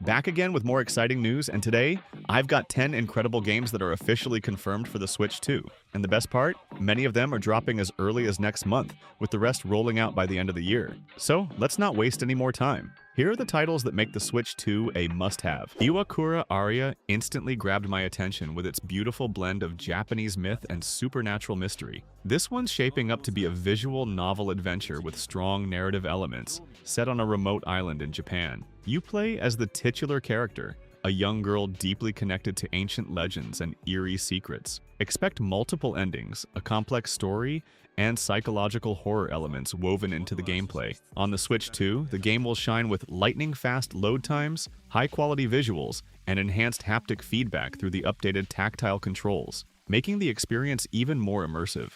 Back again with more exciting news, and today, I've got 10 incredible games that are officially confirmed for the Switch 2. And the best part? Many of them are dropping as early as next month, with the rest rolling out by the end of the year. So, let's not waste any more time. Here are the titles that make the Switch 2 a must-have. Iwakura Aria instantly grabbed my attention with its beautiful blend of Japanese myth and supernatural mystery. This one's shaping up to be a visual novel adventure with strong narrative elements, set on a remote island in Japan. You play as the titular character, a young girl deeply connected to ancient legends and eerie secrets. Expect multiple endings, a complex story, and psychological horror elements woven into the gameplay. On the Switch 2, the game will shine with lightning-fast load times, high-quality visuals, and enhanced haptic feedback through the updated tactile controls, making the experience even more immersive.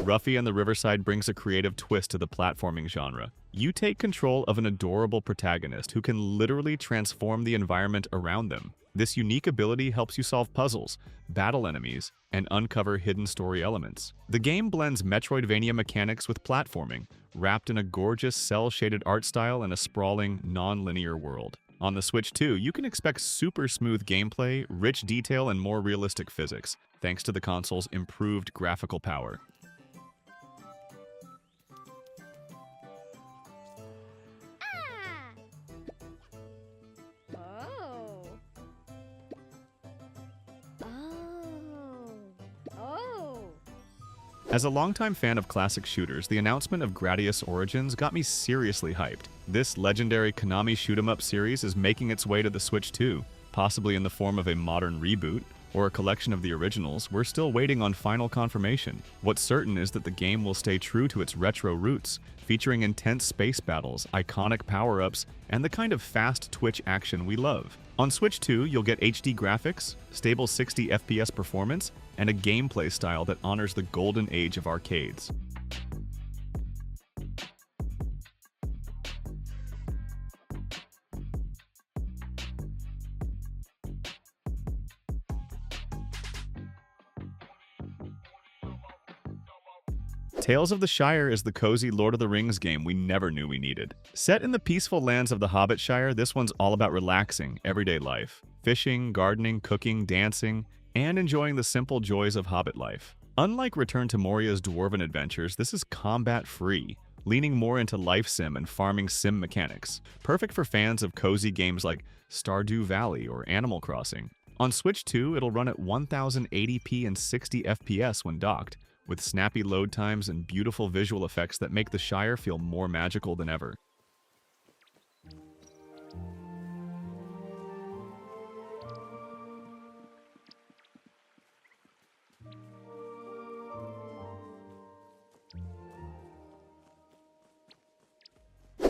Ruffy and the Riverside brings a creative twist to the platforming genre. You take control of an adorable protagonist who can literally transform the environment around them. This unique ability helps you solve puzzles, battle enemies, and uncover hidden story elements. The game blends Metroidvania mechanics with platforming, wrapped in a gorgeous cel-shaded art style and a sprawling, non-linear world. On the Switch 2, you can expect super smooth gameplay, rich detail, and more realistic physics, thanks to the console's improved graphical power. As a longtime fan of classic shooters, the announcement of GRADIUS Origins got me seriously hyped. This legendary Konami shoot-'em-up series is making its way to the Switch 2, possibly in the form of a modern reboot, or a collection of the originals. We're still waiting on final confirmation. What's certain is that the game will stay true to its retro roots, featuring intense space battles, iconic power-ups, and the kind of fast twitch action we love. On Switch 2, you'll get HD graphics, stable 60 FPS performance, and a gameplay style that honors the golden age of arcades. Tales of the Shire is the cozy Lord of the Rings game we never knew we needed. Set in the peaceful lands of the Hobbit Shire, this one's all about relaxing, everyday life. Fishing, gardening, cooking, dancing, and enjoying the simple joys of Hobbit life. Unlike Return to Moria's dwarven adventures, this is combat-free, leaning more into life sim and farming sim mechanics. Perfect for fans of cozy games like Stardew Valley or Animal Crossing. On Switch 2, it'll run at 1080p and 60 FPS when docked, with snappy load times and beautiful visual effects that make the Shire feel more magical than ever.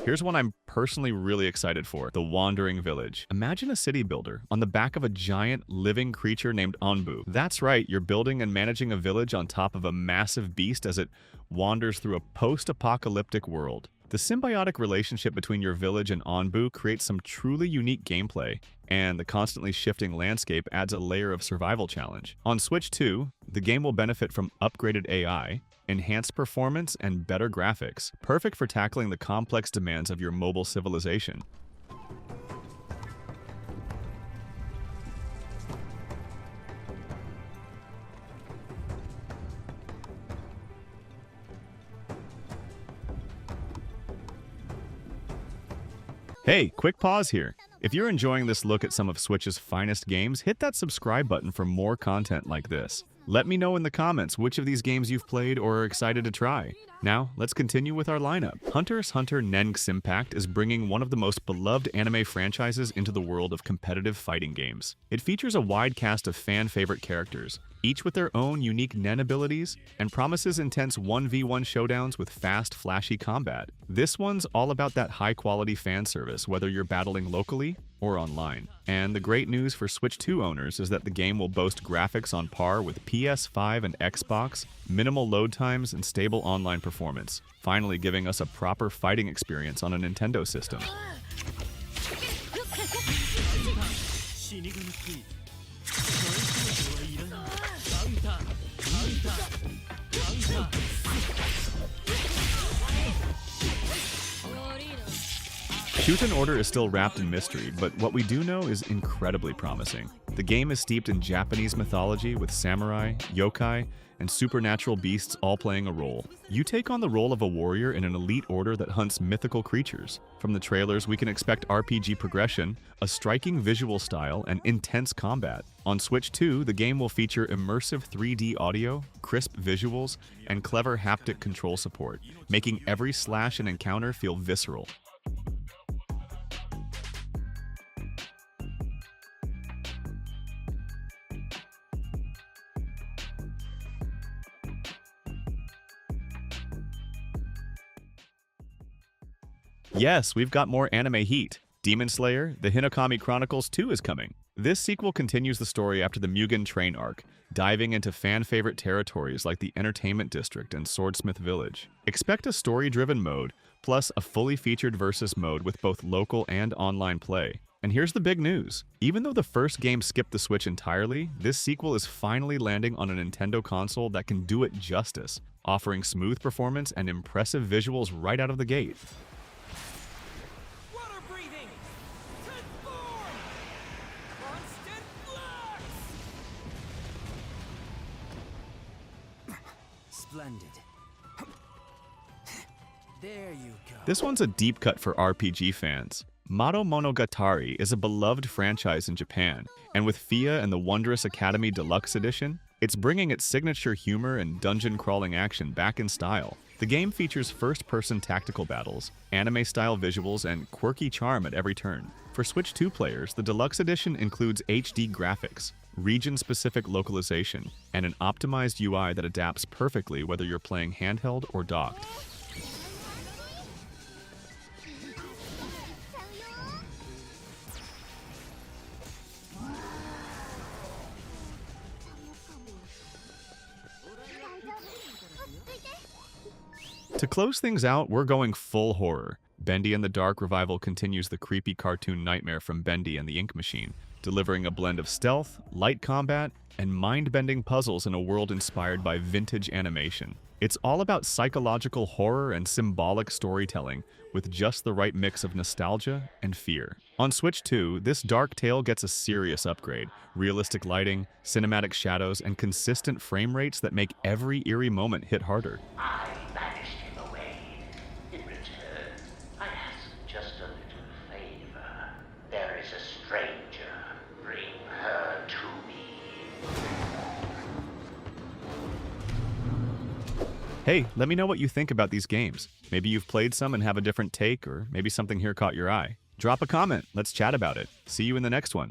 Here's one I'm personally really excited for, the Wandering Village. Imagine a city builder on the back of a giant living creature named Onbu. That's right, you're building and managing a village on top of a massive beast as it wanders through a post-apocalyptic world. The symbiotic relationship between your village and Onbu creates some truly unique gameplay, and the constantly shifting landscape adds a layer of survival challenge. On Switch 2, the game will benefit from upgraded AI, enhanced performance, and better graphics, perfect for tackling the complex demands of your mobile civilization. Hey, quick pause here. If you're enjoying this look at some of Switch's finest games, hit that subscribe button for more content like this. Let me know in the comments which of these games you've played or are excited to try. Now, let's continue with our lineup. Hunter x Hunter Neng's Impact is bringing one of the most beloved anime franchises into the world of competitive fighting games. It features a wide cast of fan-favorite characters, each with their own unique Nen abilities, and promises intense 1v1 showdowns with fast, flashy combat. This one's all about that high-quality fan service, whether you're battling locally or online. And the great news for Switch 2 owners is that the game will boast graphics on par with PS5 and Xbox, minimal load times, and stable online performance, finally giving us a proper fighting experience on a Nintendo system. Shuten Order is still wrapped in mystery, but what we do know is incredibly promising. The game is steeped in Japanese mythology with samurai, yokai, and supernatural beasts all playing a role. You take on the role of a warrior in an elite order that hunts mythical creatures. From the trailers, we can expect RPG progression, a striking visual style, and intense combat. On Switch 2, the game will feature immersive 3D audio, crisp visuals, and clever haptic control support, making every slash and encounter feel visceral. Yes, we've got more anime heat. Demon Slayer, the Hinokami Chronicles 2 is coming. This sequel continues the story after the Mugen Train arc, diving into fan-favorite territories like the Entertainment District and Swordsmith Village. Expect a story-driven mode, plus a fully featured versus mode with both local and online play. And here's the big news. Even though the first game skipped the Switch entirely, this sequel is finally landing on a Nintendo console that can do it justice, offering smooth performance and impressive visuals right out of the gate. Splendid. There you go. This one's a deep cut for RPG fans. MADO Monogatari is a beloved franchise in Japan, and with FIA and the Wondrous Academy Deluxe Edition, it's bringing its signature humor and dungeon-crawling action back in style. The game features first-person tactical battles, anime-style visuals, and quirky charm at every turn. For Switch 2 players, the Deluxe Edition includes HD graphics, region-specific localization, and an optimized UI that adapts perfectly whether you're playing handheld or docked. To close things out, we're going full horror. Bendy and the Dark revival continues the creepy cartoon nightmare from Bendy and the Ink Machine, delivering a blend of stealth, light combat, and mind-bending puzzles in a world inspired by vintage animation. It's all about psychological horror and symbolic storytelling, with just the right mix of nostalgia and fear. On Switch 2, this dark tale gets a serious upgrade. Realistic lighting, cinematic shadows, and consistent frame rates that make every eerie moment hit harder. I banished him away. In return, I ask just a little favor. There is a stranger. Bring her to me. Hey, let me know what you think about these games. Maybe you've played some and have a different take, or maybe something here caught your eye. Drop a comment, let's chat about it. See you in the next one.